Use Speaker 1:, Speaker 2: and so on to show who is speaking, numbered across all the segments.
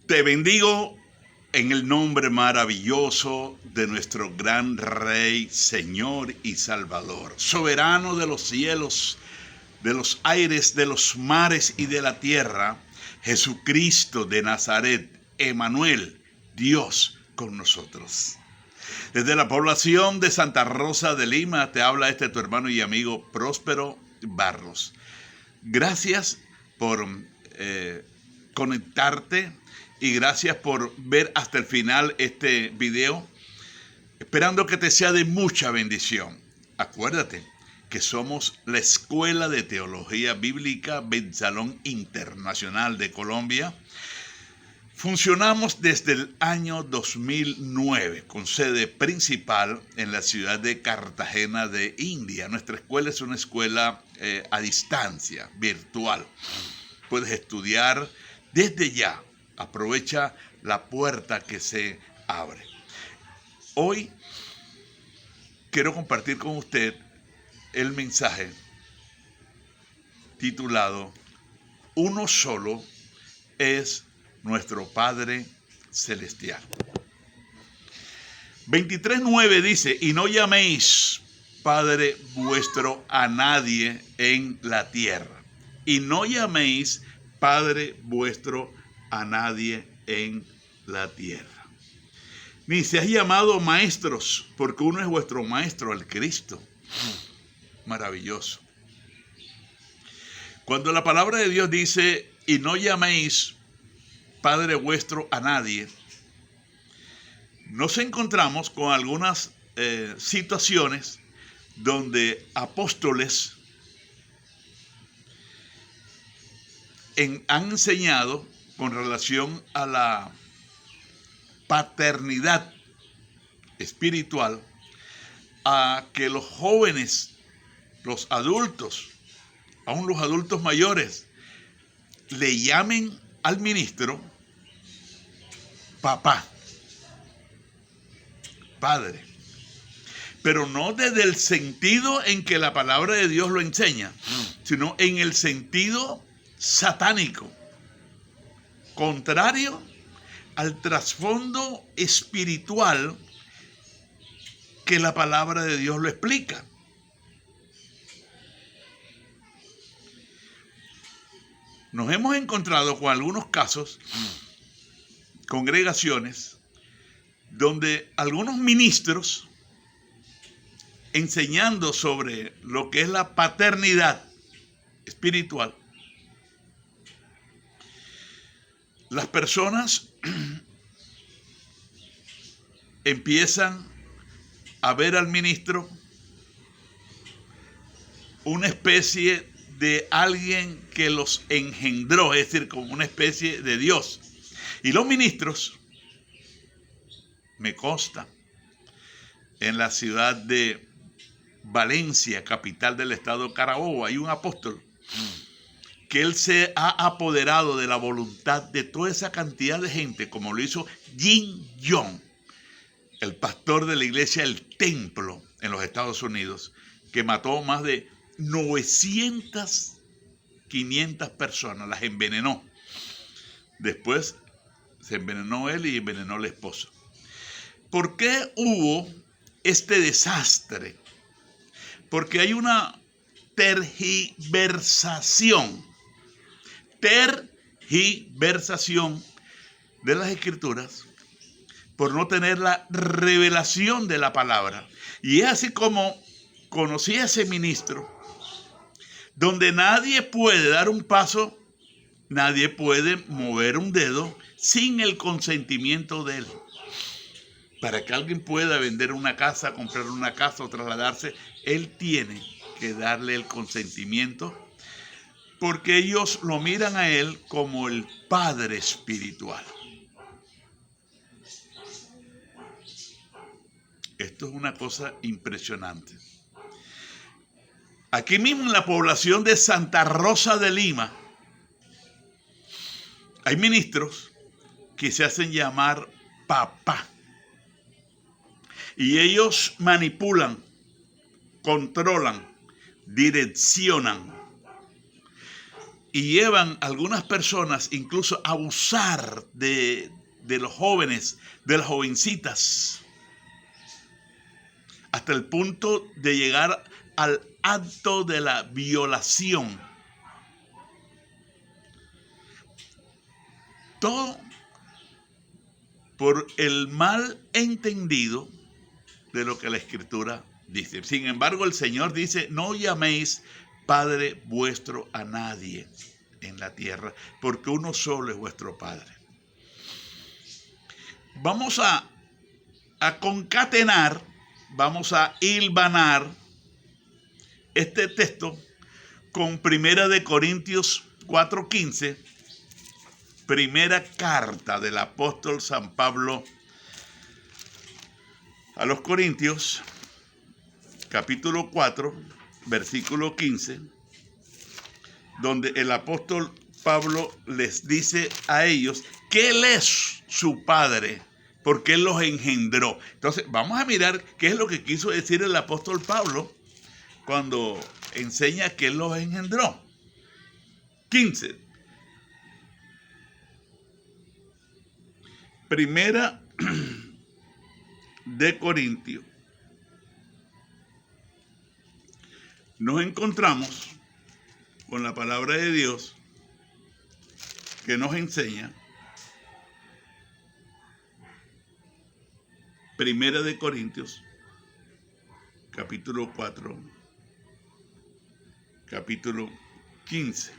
Speaker 1: Te bendigo en el nombre maravilloso de nuestro gran Rey, Señor y Salvador, soberano de los cielos, de los aires, de los mares y de la tierra, Jesucristo de Nazaret, Emmanuel, Dios con nosotros. Desde la población de Santa Rosa de Lima te habla tu hermano y amigo Próspero Barros. Gracias por conectarte y gracias por ver hasta el final este video, esperando que te sea de mucha bendición. Acuérdate que somos la Escuela de Teología Bíblica Bensalón Internacional de Colombia. Funcionamos desde el año 2009 con sede principal en la ciudad de Cartagena de India. Nuestra escuela es una escuela a distancia, virtual. Puedes estudiar desde ya. Aprovecha la puerta que se abre. Hoy quiero compartir con usted el mensaje titulado Uno solo es nuestro Padre Celestial. 23:9 dice, y no llaméis Padre vuestro a nadie en la tierra. Y no llaméis Padre vuestro a nadie en la tierra. Ni seáis llamado maestros, porque uno es vuestro maestro, el Cristo. Maravilloso. Cuando la palabra de Dios dice, y no llaméis Padre vuestro a nadie, nos encontramos con algunas situaciones donde apóstoles han enseñado con relación a la paternidad espiritual, a que los jóvenes, los adultos, aún los adultos mayores, le llamen al ministro papá, padre, pero no desde el sentido en que la palabra de Dios lo enseña, sino en el sentido satánico, contrario al trasfondo espiritual que la palabra de Dios lo explica. Nos hemos encontrado con algunos casos, congregaciones, donde algunos ministros, enseñando sobre lo que es la paternidad espiritual, las personas empiezan a ver al ministro una especie de alguien que los engendró, es decir, como una especie de Dios. Y los ministros, me consta, en la ciudad de Valencia, capital del estado Carabobo, hay un apóstol que él se ha apoderado de la voluntad de toda esa cantidad de gente, como lo hizo Jim Young, el pastor de la iglesia El Templo en los Estados Unidos, que mató más de 500 personas, las envenenó. Después se envenenó él y envenenó la esposa. ¿Por qué hubo este desastre? Porque hay una tergiversación de las Escrituras por no tener la revelación de la palabra. Y es así como conocí a ese ministro, donde nadie puede dar un paso, nadie puede mover un dedo sin el consentimiento de él. Para que alguien pueda vender una casa, comprar una casa o trasladarse, él tiene que darle el consentimiento, porque ellos lo miran a él como el padre espiritual. Esto es una cosa impresionante. Aquí mismo en la población de Santa Rosa de Lima, hay ministros que se hacen llamar papá. Y ellos manipulan, controlan, direccionan y llevan algunas personas incluso a abusar de los jóvenes, de las jovencitas, hasta el punto de llegar al acto de la violación. Todo por el mal entendido de lo que la Escritura dice. Sin embargo, el Señor dice, no llaméis Padre vuestro a nadie en la tierra, porque uno solo es vuestro Padre. Vamos a concatenar, vamos a hilvanar este texto con 1 Corintios 4:15, primera carta del apóstol San Pablo a los Corintios, capítulo 4, versículo 15, donde el apóstol Pablo les dice a ellos que Él es su Padre, porque Él los engendró. Entonces, vamos a mirar qué es lo que quiso decir el apóstol Pablo cuando enseña que Él los engendró. 15. Primera de Corintios. Nos encontramos con la palabra de Dios que nos enseña, Primera de Corintios, capítulo 4, capítulo 15.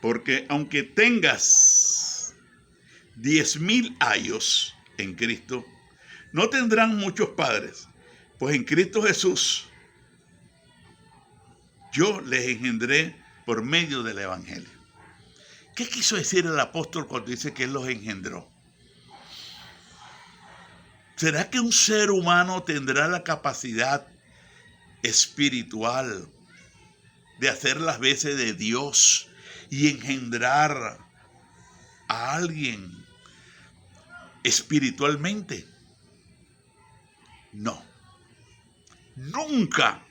Speaker 1: Porque aunque tengas 10,000 años en Cristo, no tendrán muchos padres, pues en Cristo Jesús yo les engendré por medio del Evangelio. ¿Qué quiso decir el apóstol cuando dice que Él los engendró? ¿Será que un ser humano tendrá la capacidad espiritual de hacer las veces de Dios y engendrar a alguien espiritualmente? No. Nunca,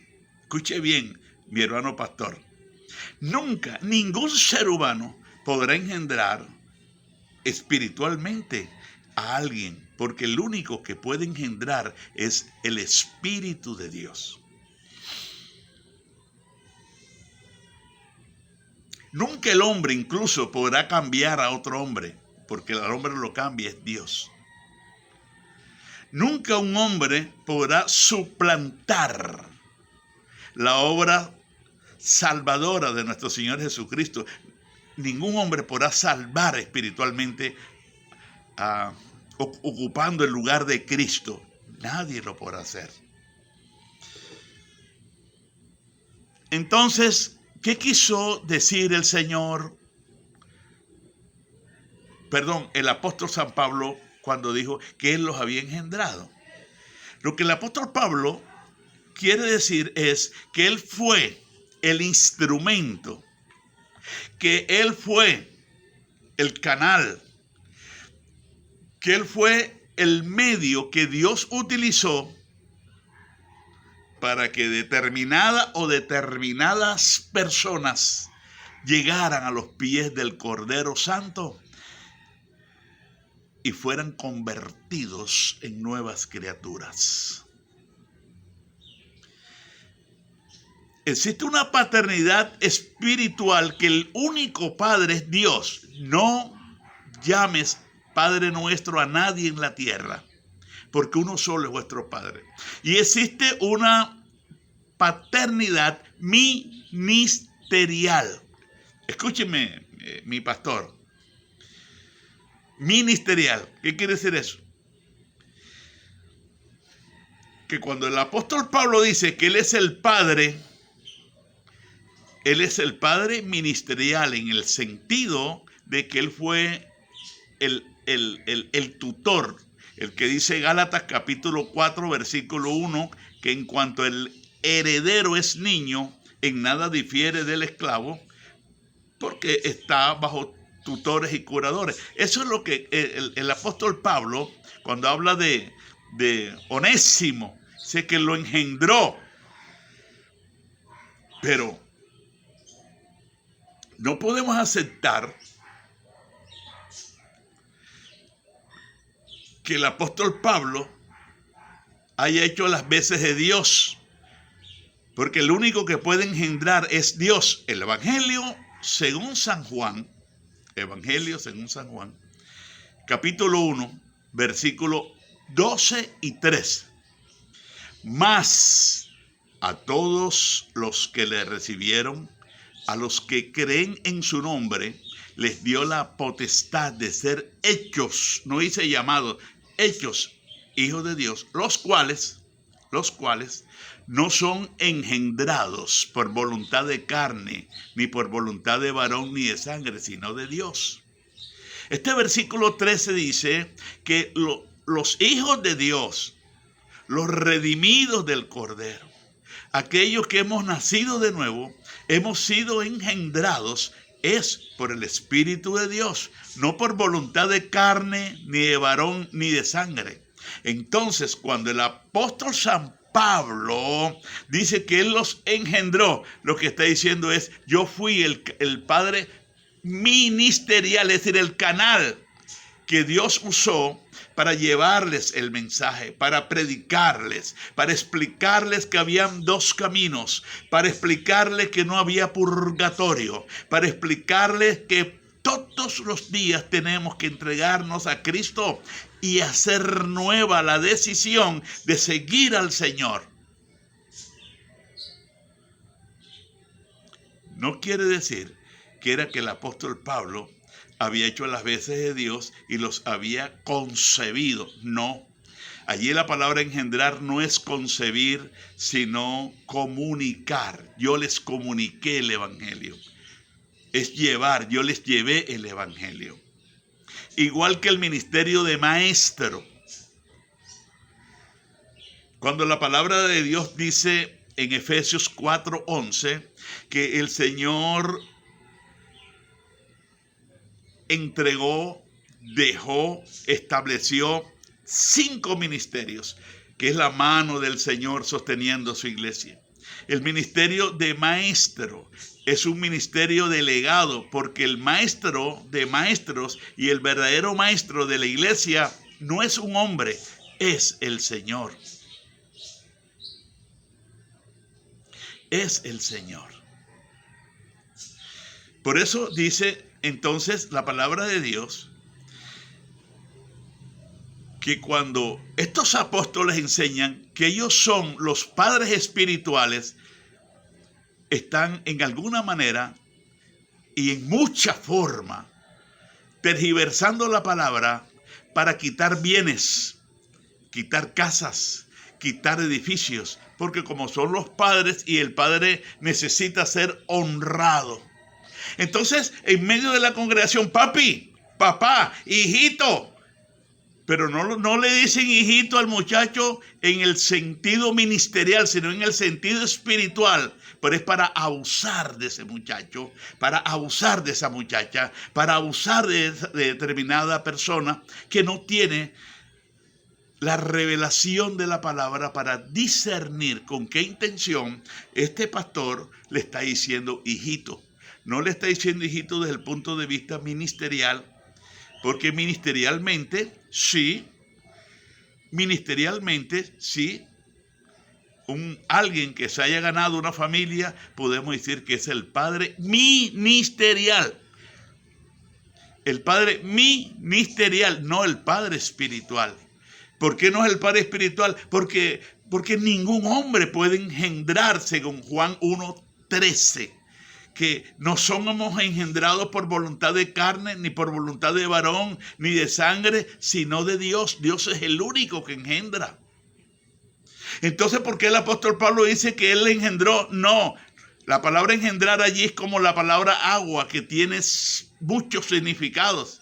Speaker 1: escuche bien, mi hermano pastor, nunca ningún ser humano podrá engendrar espiritualmente a alguien, porque el único que puede engendrar es el Espíritu de Dios. Nunca el hombre incluso podrá cambiar a otro hombre, porque el hombre lo cambia, es Dios. Nunca un hombre podrá suplantar la obra salvadora de nuestro Señor Jesucristo. Ningún hombre podrá salvar espiritualmente ocupando el lugar de Cristo. Nadie lo podrá hacer. Entonces, ¿qué quiso decir el Señor? Perdón, el apóstol San Pablo cuando dijo que Él los había engendrado. Lo que el apóstol Pablo quiere decir es que Él fue el instrumento, que Él fue el canal, que Él fue el medio que Dios utilizó para que determinada o determinadas personas llegaran a los pies del Cordero Santo y fueran convertidos en nuevas criaturas. Existe una paternidad espiritual que el único Padre es Dios. No llames Padre nuestro a nadie en la tierra, porque uno solo es vuestro Padre. Y existe una paternidad ministerial. Escúcheme, mi pastor. Ministerial. ¿Qué quiere decir eso? Que cuando el apóstol Pablo dice que Él es el Padre ministerial en el sentido de que Él fue el tutor, el que dice Gálatas capítulo 4 versículo 1, que en cuanto el heredero es niño, en nada difiere del esclavo, porque está bajo tutores y curadores. Eso es lo que el apóstol Pablo, cuando habla de Onésimo, sé que lo engendró, pero No podemos aceptar que el apóstol Pablo haya hecho las veces de Dios, porque el único que puede engendrar es Dios. El Evangelio según San Juan, capítulo 1, versículo 12 y 13. Mas a todos los que le recibieron, a los que creen en su nombre, les dio la potestad de ser hechos, no dice llamados, hechos hijos de Dios, los cuales no son engendrados por voluntad de carne, ni por voluntad de varón, ni de sangre, sino de Dios. Este versículo 13 dice que los hijos de Dios, los redimidos del Cordero, aquellos que hemos nacido de nuevo, hemos sido engendrados, es por el Espíritu de Dios, no por voluntad de carne, ni de varón, ni de sangre. Entonces, cuando el apóstol San Pablo dice que él los engendró, lo que está diciendo es, yo fui el padre ministerial, es decir, el canal que Dios usó para llevarles el mensaje, para predicarles, para explicarles que habían dos caminos, para explicarles que no había purgatorio, para explicarles que todos los días tenemos que entregarnos a Cristo y hacer nueva la decisión de seguir al Señor. No quiere decir que era que el apóstol Pablo había hecho las veces de Dios y los había concebido. No. Allí la palabra engendrar no es concebir, sino comunicar. Yo les comuniqué el evangelio. Es llevar, yo les llevé el evangelio. Igual que el ministerio de maestro. Cuando la palabra de Dios dice en Efesios 4:11 que el Señor entregó, dejó, estableció 5 ministerios, que es la mano del Señor sosteniendo su iglesia. El ministerio de maestro es un ministerio delegado, porque el maestro de maestros y el verdadero maestro de la iglesia no es un hombre, es el Señor. Es el Señor. Por eso dice entonces la palabra de Dios que cuando estos apóstoles enseñan que ellos son los padres espirituales, están en alguna manera y en mucha forma tergiversando la palabra para quitar bienes, quitar casas, quitar edificios, porque como son los padres y el padre necesita ser honrado. Entonces, en medio de la congregación, papi, papá, hijito, pero no le dicen hijito al muchacho en el sentido ministerial, sino en el sentido espiritual. Pero es para abusar de ese muchacho, para abusar de esa muchacha, para abusar de determinada persona que no tiene la revelación de la palabra para discernir con qué intención este pastor le está diciendo hijito. No le está diciendo hijito desde el punto de vista ministerial, porque ministerialmente sí, alguien que se haya ganado una familia, podemos decir que es el padre ministerial. El padre ministerial, no el padre espiritual. ¿Por qué no es el padre espiritual? Porque ningún hombre puede engendrar, según Juan 1:13. Que no somos engendrados por voluntad de carne, ni por voluntad de varón, ni de sangre, sino de Dios. Dios es el único que engendra. Entonces, ¿por qué el apóstol Pablo dice que él le engendró? No, la palabra engendrar allí es como la palabra agua, que tiene muchos significados.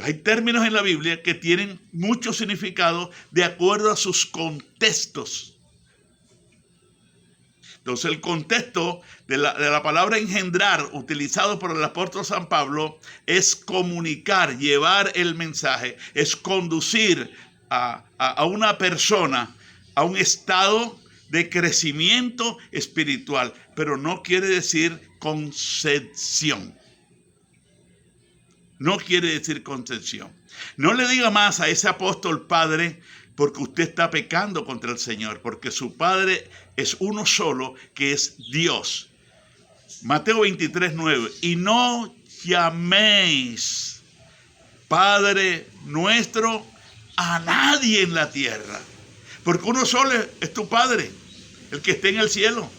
Speaker 1: Hay términos en la Biblia que tienen muchos significados de acuerdo a sus contextos. Entonces el contexto de la palabra engendrar utilizado por el apóstol San Pablo es comunicar, llevar el mensaje, es conducir a una persona a un estado de crecimiento espiritual. Pero no quiere decir concepción. No quiere decir concepción. No le diga más a ese apóstol padre, porque usted está pecando contra el Señor, porque su Padre es uno solo, que es Dios. Mateo 23:9. Y no llaméis Padre nuestro a nadie en la tierra, porque uno solo es tu Padre, el que está en el cielo.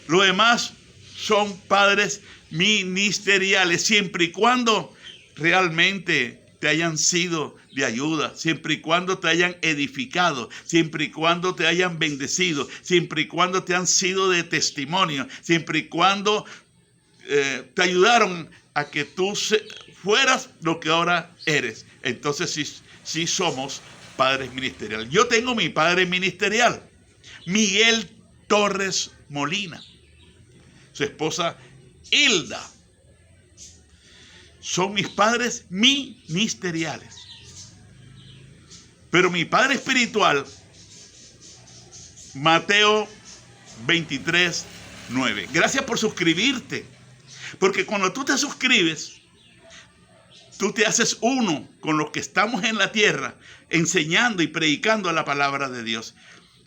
Speaker 1: Los demás son padres ministeriales, siempre y cuando realmente te hayan sido de ayuda, siempre y cuando te hayan edificado, siempre y cuando te hayan bendecido, siempre y cuando te han sido de testimonio, siempre y cuando te ayudaron a que tú fueras lo que ahora eres. Entonces sí somos padres ministeriales. Yo tengo mi padre ministerial, Miguel Torres Molina, su esposa Hilda. Son mis padres ministeriales. Pero mi padre espiritual, Mateo 23:9. Gracias por suscribirte. Porque cuando tú te suscribes, tú te haces uno con los que estamos en la tierra, enseñando y predicando la palabra de Dios.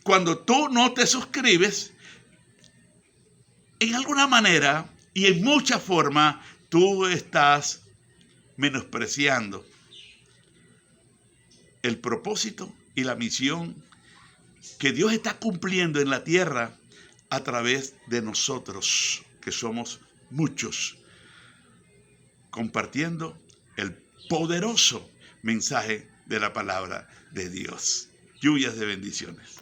Speaker 1: Cuando tú no te suscribes, en alguna manera y en mucha forma, tú estás menospreciando el propósito y la misión que Dios está cumpliendo en la tierra a través de nosotros, que somos muchos, compartiendo el poderoso mensaje de la palabra de Dios. Lluvias de bendiciones.